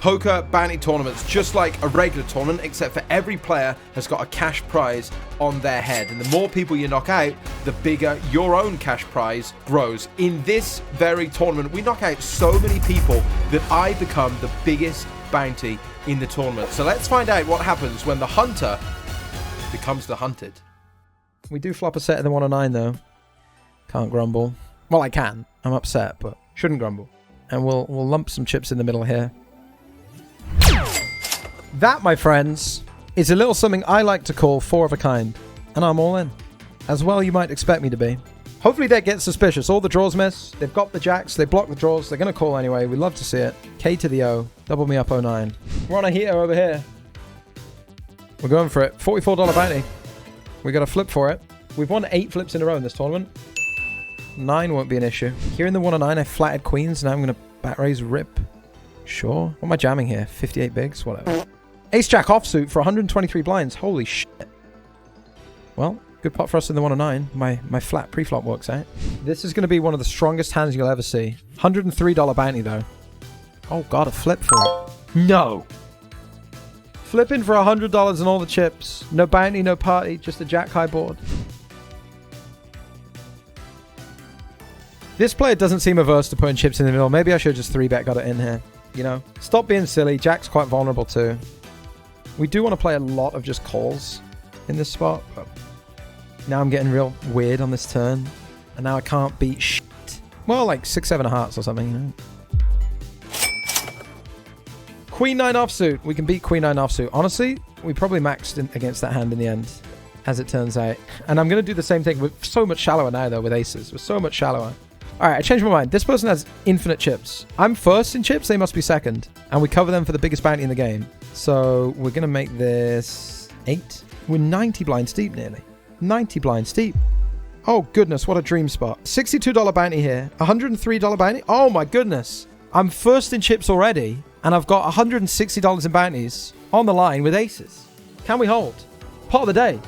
Poker bounty tournaments, just like a regular tournament, except for every player has got a cash prize on their head. And the more people you knock out, the bigger your own cash prize grows. In this very tournament, we knock out so many people that I become the biggest bounty in the tournament. So let's find out what happens when the hunter becomes the hunted. We do flop a set in the 109 though. Can't grumble. Well, I can. I'm upset, but shouldn't grumble. And we'll lump some chips in the middle here. That, my friends, is a little something I like to call four of a kind. And I'm all in. As well you might expect me to be. Hopefully they get suspicious. All the draws miss. They've got the jacks. They block the draws. They're going to call anyway. We love to see it. K to the O. Double me up 09. We're on a heater over here. We're going for it. $44 bounty. We got a flip for it. We've won 8 flips in a row in this tournament. 9 won't be an issue. Here in the 109, I flatted queens. Now I'm going to bat raise rip. Sure. What am I jamming here? 58 bigs? Whatever. Ace Jack offsuit for 123 blinds. Holy shit. Well, good pot for us in the 109. My flat pre-flop works out. This is going to be one of the strongest hands you'll ever see. $103 bounty, though. Oh, God, a flip for it. No. Flipping for $100 and all the chips. No bounty, no party. Just a jack high board. This player doesn't seem averse to putting chips in the middle. Maybe I should just 3-bet got it in here. You know, stop being silly. Jack's quite vulnerable too. We do want to play a lot of just calls in this spot, but now I'm getting real weird on this turn, and now I can't beat shit. Well, like 6-7 of hearts or something, you know. Queen 9 offsuit. We can beat Queen 9 offsuit. Honestly, we probably maxed against that hand in the end, as it turns out. And I'm going to do the same thing. We're so much shallower now, though, with aces. We're so much shallower. All right, I changed my mind. This person has infinite chips. I'm first in chips. They must be second. And we cover them for the biggest bounty in the game. So we're going to make this 8. We're 90 blinds deep nearly. 90 blinds deep. Oh, goodness. What a dream spot. $62 bounty here. $103 bounty. Oh, my goodness. I'm first in chips already. And I've got $160 in bounties on the line with aces. Can we hold? Pot of the day.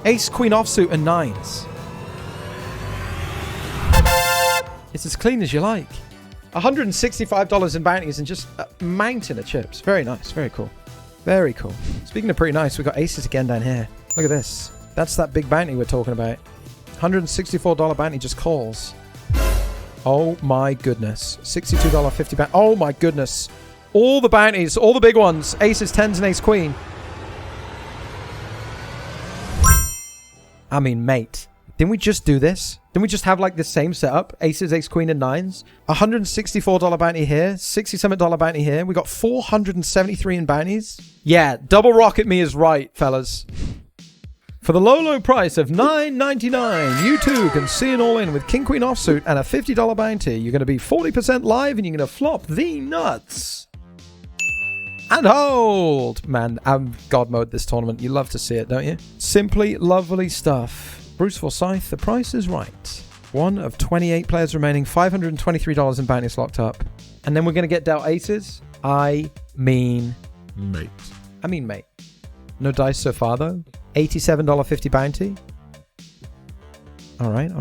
Ace, queen offsuit, and 9s. It's as clean as you like. $165 in bounties and just a mountain of chips. Very nice. Very cool. Very cool. Speaking of pretty nice, we've got aces again down here. Look at this. That's that big bounty we're talking about. $164 bounty just calls. Oh my goodness. $62 50 bounty. Oh my goodness. All the bounties, all the big ones. Aces, 10s, and ace queen. I mean, mate. Didn't we just do this? Didn't we just have like the same setup? Aces, ace, queen, and 9s. $164 bounty here. $67 bounty here. We got 473 in bounties. Yeah, double rocket me is right, fellas. For the low price of $9.99, you too can see an all-in with king, queen offsuit and a $50 bounty. You're going to be 40% live and you're going to flop the nuts. And hold! Man, I'm God mode this tournament. You love to see it, don't you? Simply lovely stuff. Bruce Forsyth, the price is right. One of 28 players remaining, $523 in bounties locked up. And then we're going to get dealt aces. I mean, mate. No dice so far, though. $87.50 bounty. All right.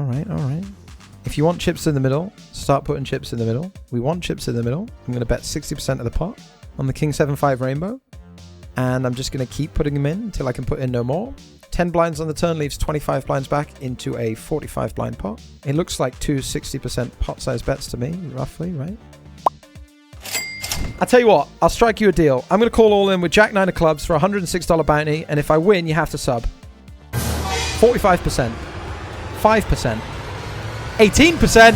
If you want chips in the middle, start putting chips in the middle. We want chips in the middle. I'm going to bet 60% of the pot on the King 7-5 rainbow. And I'm just going to keep putting them in until I can put in no more. 10 blinds on the turn leaves 25 blinds back into a 45 blind pot. It looks like 2 60% pot size bets to me, roughly, right? I tell you what, I'll strike you a deal. I'm going to call all in with Jack 9 of clubs for $106 bounty, and if I win, you have to sub. 45%. 5%. 18%!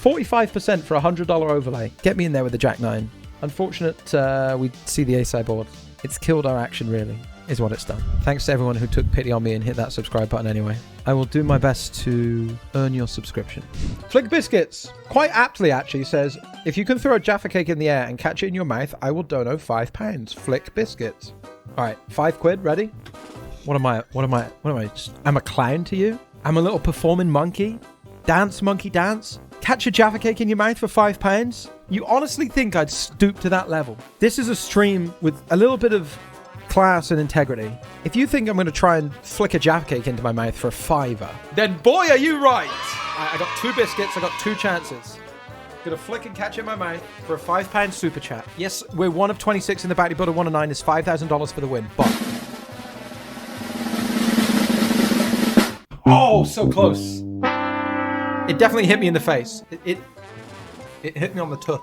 45% for a $100 overlay. Get me in there with the Jack 9. Unfortunate we see the ace-side board. It's killed our action, really, is what it's done. Thanks to everyone who took pity on me and hit that subscribe button anyway. I will do my best to earn your subscription. Flick Biscuits, quite aptly actually, says, if you can throw a Jaffa cake in the air and catch it in your mouth, I will dono £5. Flick Biscuits. All right, £5, ready? What am I? I'm a clown to you? I'm a little performing monkey? Dance, monkey, dance? Catch a Jaffa cake in your mouth for £5? You honestly think I'd stoop to that level? This is a stream with a little bit of class and integrity. If you think I'm going to try and flick a Jaffa cake into my mouth for $5, then boy, are you right. I got 2 biscuits. I got 2 chances. Gonna flick and catch it in my mouth for a £5 super chat. Yes, we're one of 26 in the bounty, but a 1 of 9 is $5,000 for the win. But oh, so close. It definitely hit me in the face. It hit me on the toe.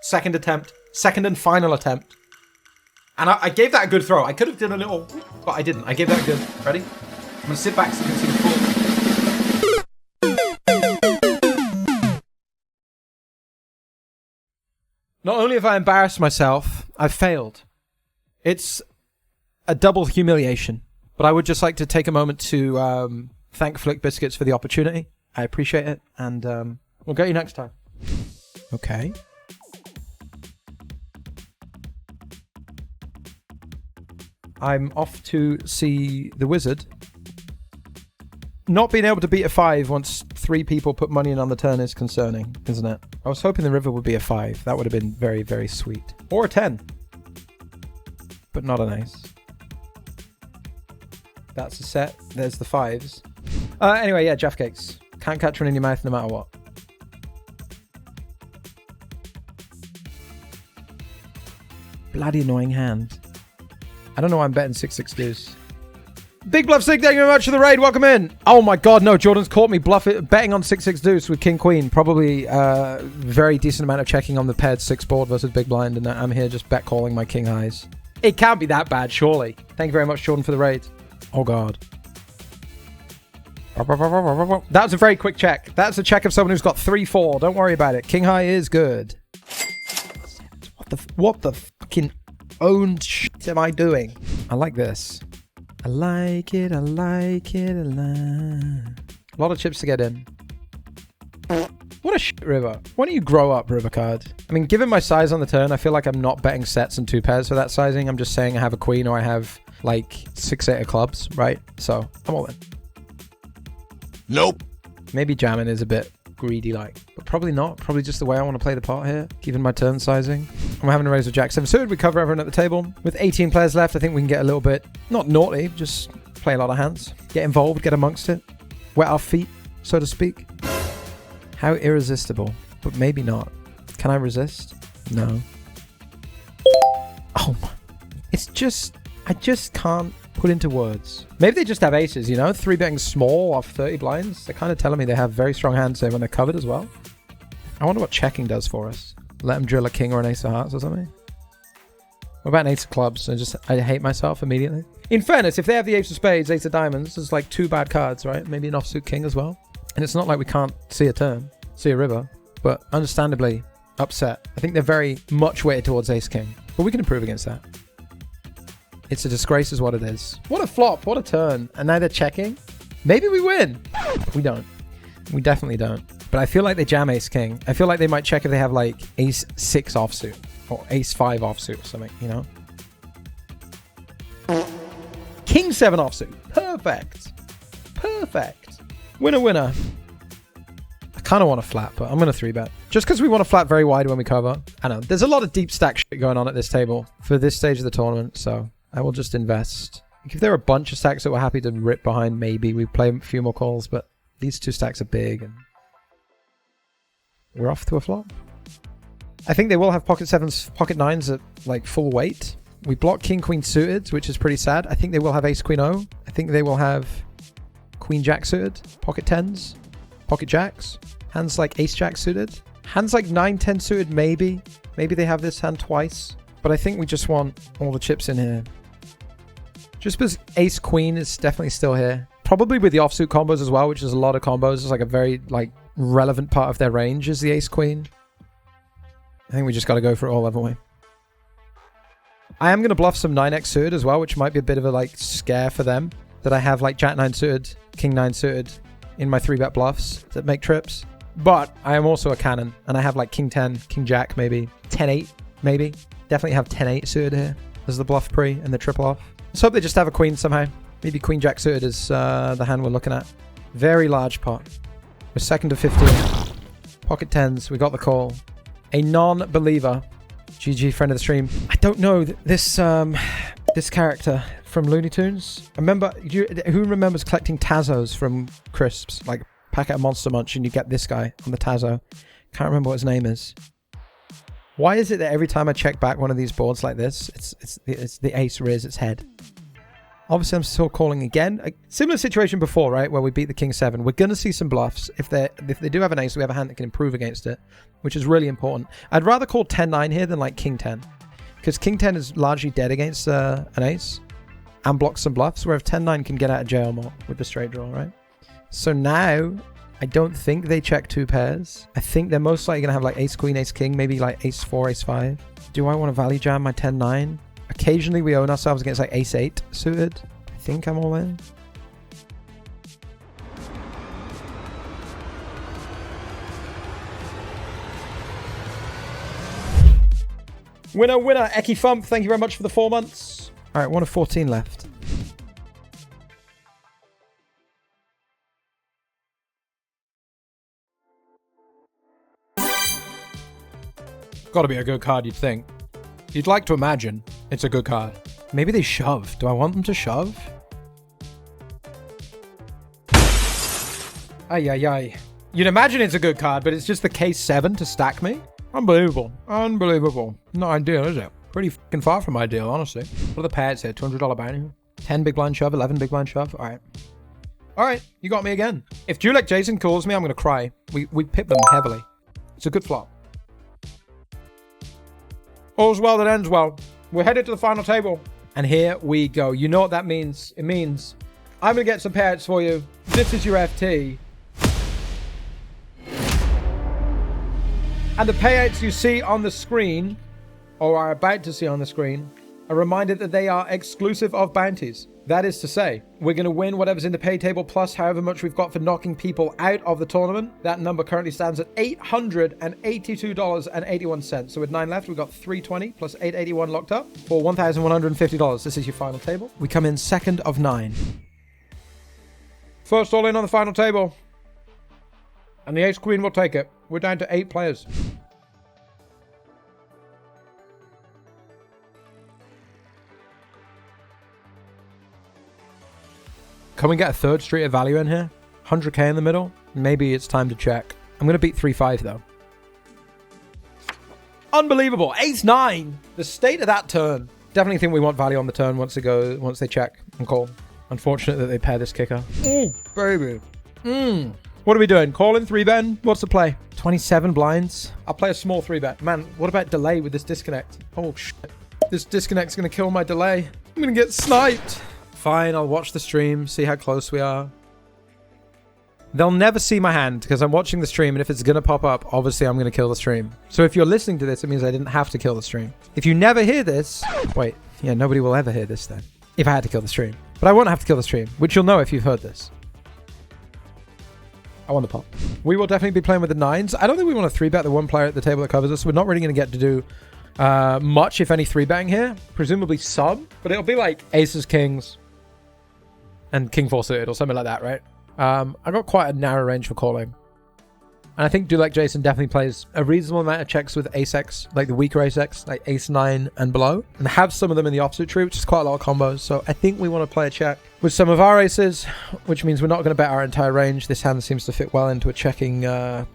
Second attempt. Second and final attempt. And I gave that a good throw. I could have done a little, but I didn't. I gave that a good. Ready? I'm gonna sit back so you can see the full. Not only have I embarrassed myself, I've failed. It's a double humiliation. But I would just like to take a moment to thank Flick Biscuits for the opportunity. I appreciate it, and we'll get you next time. Okay. I'm off to see the wizard. Not being able to beat a 5 once 3 people put money in on the turn is concerning, isn't it? I was hoping the river would be a 5. That would have been very, very sweet. Or a 10. But not an ace. That's a set. There's the 5s. Anyway, yeah, Jaff Cakes. Can't catch one in your mouth no matter what. Bloody annoying hand. I don't know why I'm betting 6-6 deuce. Big Bluff Sig, thank you very much for the raid. Welcome in. Oh my god, no. Jordan's caught me betting on 6-6 deuce with King Queen. Probably very decent amount of checking on the paired 6 board versus Big Blind. And I'm here just bet calling my King Highs. It can't be that bad, surely. Thank you very much, Jordan, for the raid. Oh god. That was a very quick check. That's a check of someone who's got 3-4. Don't worry about it. King High is good. What the fucking owned shit am I doing? I like this. I like it, I like it, I like... A lot of chips to get in. What a shit river. Why don't you grow up, river card? I mean, given my size on the turn, I feel like I'm not betting sets and 2 pairs for that sizing. I'm just saying I have a queen or I have, like, 6-8 of clubs, right? So, I'm all in. Nope. Maybe jamming is a bit greedy-like, but probably not. Probably just the way I want to play the pot here, given my turn sizing. I'm having a raise with Jack 7 suited. We cover everyone at the table. With 18 players left, I think we can get a little bit, not naughty, just play a lot of hands. Get involved, get amongst it. Wet our feet, so to speak. How irresistible, but maybe not. Can I resist? No. Oh my. It's just, I just can't put into words. Maybe they just have aces, you know? 3 betting small off 30 blinds. They're kind of telling me they have very strong hands there when they're covered as well. I wonder what checking does for us. Let them drill a king or an ace of hearts or something. What about an ace of clubs? I hate myself immediately. In fairness, if they have the ace of spades, ace of diamonds, there's like 2 bad cards, right? Maybe an offsuit king as well. And it's not like we can't see a turn, see a river, but understandably upset. I think they're very much weighted towards ace king, but we can improve against that. It's a disgrace is what it is. What a flop, what a turn. And now they're checking. Maybe we win. We don't. We definitely don't. But I feel like they jam ace king. I feel like they might check if they have like ace 6 offsuit or ace 5 offsuit or something, you know? King 7 offsuit. Perfect. Perfect. Winner, winner. I kind of want to flat, but I'm going to 3-bet. Just because we want to flat very wide when we cover. I know. There's a lot of deep stack shit going on at this table for this stage of the tournament, so I will just invest. If there are a bunch of stacks that we're happy to rip behind, maybe we play a few more calls, but these 2 stacks are big and we're off to a flop. I think they will have pocket 7s, pocket 9s at like full weight. We block king queen suited, which is pretty sad. I think they will have ace queen O. I think they will have queen jack suited, pocket 10s, pocket jacks, hands like ace jack suited, hands like 9-10 suited maybe. Maybe they have this hand twice, but I think we just want all the chips in here. Just because ace queen is definitely still here. Probably with the offsuit combos as well, which is a lot of combos. It's like a very like relevant part of their range is the ace queen. I think we just got to go for it all, haven't we? I am going to bluff some 9x suited as well, which might be a bit of a like scare for them. That I have like jack 9 suited, king 9 suited in my 3-bet bluffs that make trips. But I am also a cannon and I have like king 10, king jack maybe, 10-8 maybe. Definitely have 10-8 suited here as the bluff pre and the triple off. Let's hope they just have a queen somehow. Maybe queen jack suited is the hand we're looking at. Very large pot. We're second to 15. Pocket 10s, we got the call. A non-believer. GG, friend of the stream. I don't know this this character from Looney Tunes. Remember, who remembers collecting Tazos from Crisps? Like packet of Monster Munch and you get this guy on the Tazo. Can't remember what his name is. Why is it that every time I check back one of these boards like this, it's the ace rears its head? Obviously, I'm still calling again. A similar situation before, right, where we beat the King 7. We're going to see some bluffs. If they do have an ace, we have a hand that can improve against it, which is really important. I'd rather call 10-9 here than like King 10, because King 10 is largely dead against an ace and blocks some bluffs, where if 10-9 can get out of jail more with the straight draw, right? So now, I don't think they check 2 pairs. I think they're most likely going to have like ace queen, ace king, maybe like ace 4, ace 5. Do I want to value jam my 10-9? Occasionally we own ourselves against like ace 8 suited. I think I'm all in. Winner, winner, Eki Fump, thank you very much for the 4 months. All right, 1 of 14 left. Gotta be a good card, you'd think. You'd like to imagine it's a good card. Maybe they shove. Do I want them to shove? Ay, ay, ay. You'd imagine it's a good card, but it's just the case 7 to stack me? Unbelievable. Unbelievable. Not ideal, is it? Pretty fucking far from ideal, honestly. What are the pairs here? $200 bounty? 10 big blind shove, 11 big blind shove? Alright. Alright, you got me again. If Julek Jason calls me, I'm gonna cry. We pip them heavily. It's a good flop. All's well that ends well. We're headed to the final table. And here we go. You know what that means. It means I'm going to get some payouts for you. This is your FT. And the payouts you see on the screen, or are about to see on the screen, are reminded that they are exclusive of bounties. That is to say, we're going to win whatever's in the pay table plus however much we've got for knocking people out of the tournament. That number currently stands at $882.81. So with 9 left, we've got $320 plus $881 locked up for $1,150. This is your final table. We come in second of 9. First all in on the final table. And the ace queen will take it. We're down to 8 players. Can we get a third street of value in here? 100k in the middle? Maybe it's time to check. I'm going to beat 3-5 though. Unbelievable. Ace-9. The state of that turn. Definitely think we want value on the turn once they check and call. Unfortunate that they pair this kicker. Ooh, baby. What are we doing? Calling 3-bet? What's the play? 27 blinds. I'll play a small 3-bet. Man, what about delay with this disconnect? Oh, shit. This disconnect's going to kill my delay. I'm going to get sniped. Fine, I'll watch the stream, see how close we are. They'll never see my hand because I'm watching the stream, and if it's going to pop up, obviously I'm going to kill the stream. So if you're listening to this, it means I didn't have to kill the stream. If you never hear this... Wait, yeah, nobody will ever hear this then. If I had to kill the stream. But I won't have to kill the stream, which you'll know if you've heard this. I want the pop. We will definitely be playing with the 9s. I don't think we want to 3-bet the one player at the table that covers us. We're not really going to get to do much, if any, 3-betting here. Presumably some, but it'll be like aces, kings... and king 4 suited or something like that, right? I got quite a narrow range for calling. And I think Julek Jason definitely plays a reasonable amount of checks with ace-x, like the weaker ace-x, like ace-9 and below. And have some of them in the opposite tree, which is quite a lot of combos. So I think we want to play a check with some of our aces, which means we're not going to bet our entire range. This hand seems to fit well into a checking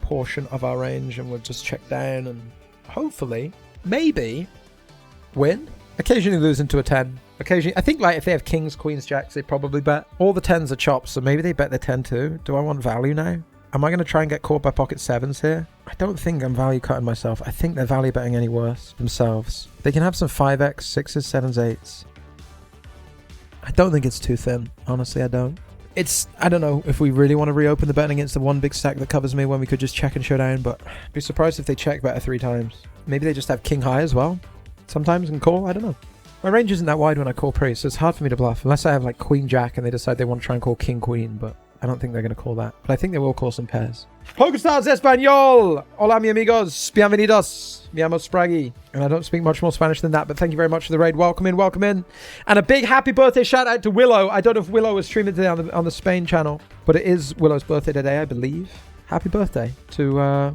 portion of our range. And we'll just check down and hopefully, maybe, win. Occasionally lose into a 10. Occasionally, I think like if they have kings, queens, jacks, they probably bet. All the 10s are chops, so maybe they bet their 10 too. Do I want value now? Am I going to try and get caught by pocket 7s here? I don't think I'm value cutting myself. I think they're value betting any worse themselves. They can have some 5x, 6s, 7s, 8s. I don't think it's too thin. Honestly, I don't. I don't know if we really want to reopen the betting against the one big stack that covers me when we could just check and showdown, but I'd be surprised if they check better 3 times. Maybe they just have king high as well. Sometimes and call, I don't know. My range isn't that wide when I call pre, so it's hard for me to bluff. Unless I have like queen jack and they decide they want to try and call king queen, but I don't think they're going to call that. But I think they will call some pairs. PokerStars Español! Hola mi amigos, bienvenidos. Me llamo Spraggy. And I don't speak much more Spanish than that, but thank you very much for the raid. Welcome in, welcome in. And a big happy birthday shout out to Willow. I don't know if Willow is streaming today on the Spain channel, but it is Willow's birthday today, I believe. Happy birthday to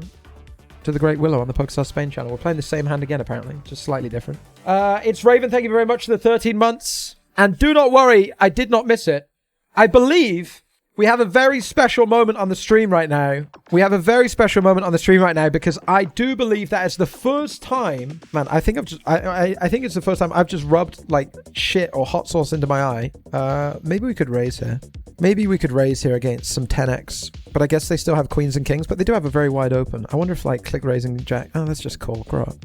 the great Willow on the PokerStars Spain channel. We're playing the same hand again, apparently, just slightly different. It's Raven. Thank you very much for the 13 months. And do not worry, I did not miss it. I believe We have a very special moment on the stream right now. Because I do believe that it's the first time, man. I think I think it's the first time I've just rubbed like shit or hot sauce into my eye. Maybe we could raise here. Maybe we could raise here against some 10x. But I guess they still have queens and kings, but they do have a very wide open. I wonder if like click raising jack. Oh, that's just call. Grow up.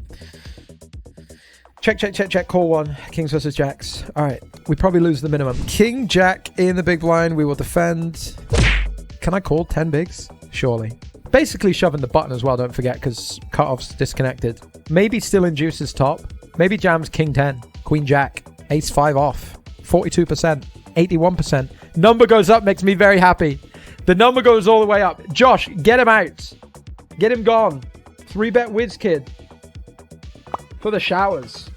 Check. Call one. Kings versus jacks. All right. We probably lose the minimum. King, jack in the big blind. We will defend. Can I call 10 bigs? Surely. Basically shoving the button as well, don't forget, because cutoff's disconnected. Maybe still induces top. Maybe jams king 10. Queen jack. Ace 5 off. 42%. 81%. Number goes up, makes me very happy. The number goes all the way up. Josh, get him out. Get him gone. 3-bet whiz kid. For the showers.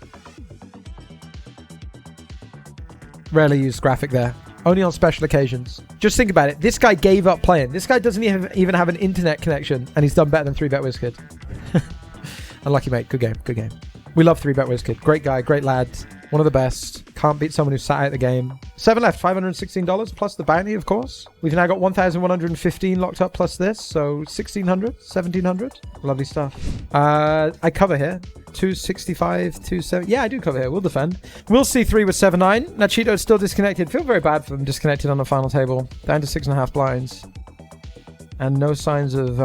Rarely used graphic there. Only on special occasions. Just think about it. This guy gave up playing. This guy doesn't even have an internet connection, and he's done better than 3-bet whiz kid. Unlucky, mate. Good game. We love 3-bet whiz kid. Great guy, great lad. One of the best. Can't beat someone who sat out the game. 7 left, $516 plus the bounty, of course. We've now got 1,115 locked up plus this, so 1,600, 1,700. Lovely stuff. I cover here. 265, 270. Yeah, I do cover here. We'll defend. We'll see 3 with 7-9. Nachito is still disconnected. Feel very bad for them disconnected on the final table. Down to 6.5 blinds. And no signs of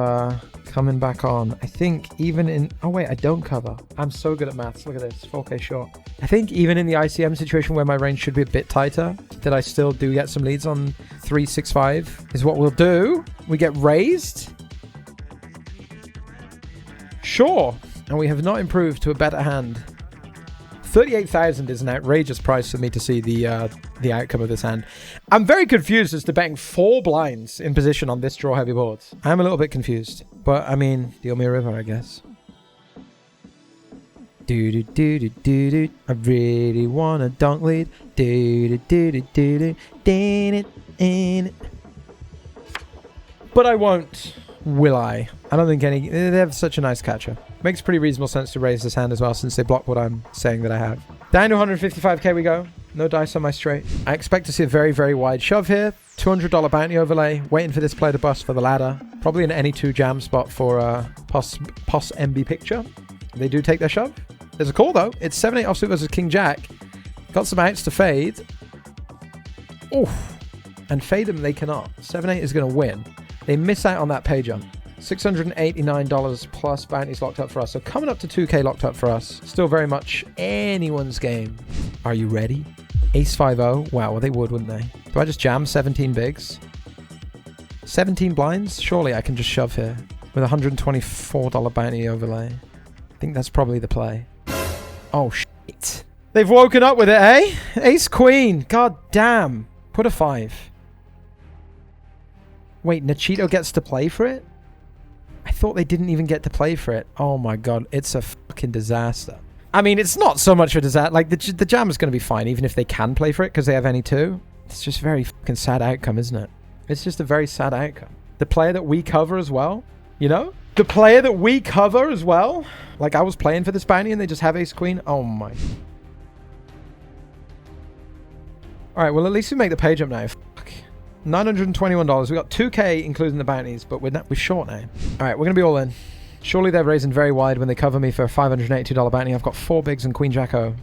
coming back on. I think even in... Oh, wait, I don't cover. I'm so good at maths. Look at this. 4K short. I think even in the ICM situation where my range should be a bit tighter, that I still do get some leads on 365 is what we'll do. We get raised. Sure. And we have not improved to a better hand. 38,000 is an outrageous price for me to see the outcome of this hand. I'm very confused as to betting 4 blinds in position on this draw heavy board. I'm a little bit confused. But, I mean, deal me a river, I guess. Do-do-do-do-do-do. I really want a donk lead. Do-do-do-do-do-do. Do-do-do-do-do. But I won't. Will I? I don't think any... They have such a nice catcher. Makes pretty reasonable sense to raise this hand as well, since they block what I'm saying that I have. Down to 155k we go. No dice on my straight. I expect to see a very, very wide shove here. $200 bounty overlay. Waiting for this play to bust for the ladder. Probably an any 2 jam spot for Pos MB picture. They do take their shove. There's a call though. It's 7-8 offsuit versus King Jack. Got some outs to fade. Oof. And fade them they cannot. 7-8 is going to win. They miss out on that pay jump. $689 plus bounties locked up for us. So coming up to 2k locked up for us. Still very much anyone's game. Are you ready? Ace 5-0. Wow, well they would, wouldn't they? Do I just jam 17 bigs? 17 blinds? Surely I can just shove here. With a $124 bounty overlay. I think that's probably the play. Oh, shit. They've woken up with it, eh? Ace Queen. God damn. Put a 5. Wait, Nachito gets to play for it? I thought they didn't even get to play for it. Oh my god, it's a fucking disaster. I mean, it's not so much of a disaster. Like, the jam is going to be fine, even if they can play for it, because they have any 2. It's just a very fucking sad outcome, isn't it? It's just a very sad outcome. The player that we cover as well, you know? The player that we cover as well. Like, I was playing for this bounty and they just have ace queen. Oh my. Alright, well, at least we make the pay jump now. Fuck. $921. We got 2k including the bounties, but we're short now. Alright, we're going to be all in. Surely they're raising very wide when they cover me for a $582 bounty. I've got 4 bigs and Queen Jack O.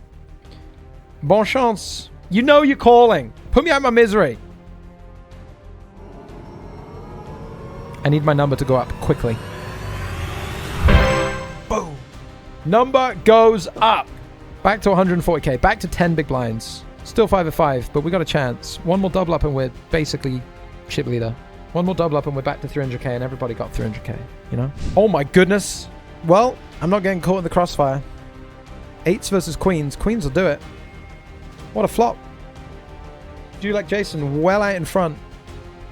Bon chance. You know you're calling. Put me out of my misery. I need my number to go up quickly. Boom. Number goes up. Back to 140k. Back to 10 big blinds. Still 5 of 5, but we got a chance. One more double up and we're basically chip leader. One more double up and we're back to 300k and everybody got 300k, you know? Oh my goodness. Well, I'm not getting caught in the crossfire. 8s versus queens. Queens will do it. What a flop. Do you like Jason well out in front?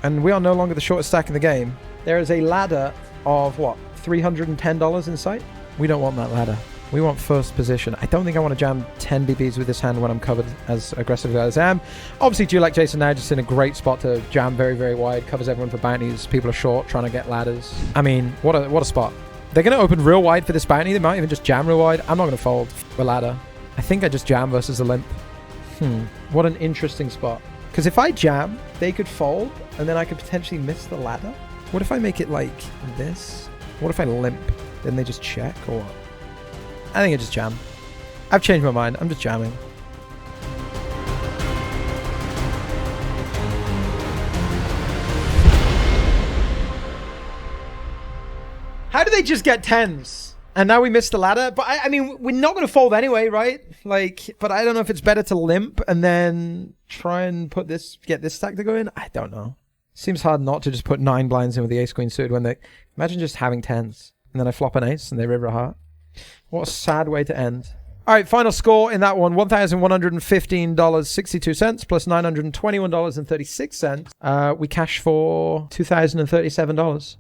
And we are no longer the shortest stack in the game. There is a ladder of, what, $310 in sight? We don't want that ladder. We want first position. I don't think I want to jam 10 BBs with this hand when I'm covered as aggressively as I am. Obviously, do you like Jason now? Just in a great spot to jam very, very wide. Covers everyone for bounties. People are short, trying to get ladders. I mean, what a spot. They're going to open real wide for this bounty. They might even just jam real wide. I'm not going to fold the ladder. I think I just jam versus the limp. What an interesting spot. Because if I jam, they could fold, and then I could potentially miss the ladder. What if I make it like this? What if I limp? Then they just check, or what? I think I just jam. I've changed my mind. I'm just jamming. How do they just get 10s? And now we missed the ladder. But I mean, we're not going to fold anyway, right? Like, but I don't know if it's better to limp and then try and get this stack to go in. I don't know. Seems hard not to just put 9 blinds in with the ace queen suited when they... Imagine just having 10s. And then I flop an ace and they river a heart. What a sad way to end. All right, final score in that one, $1,115.62 plus $921.36. We cash for $2,037.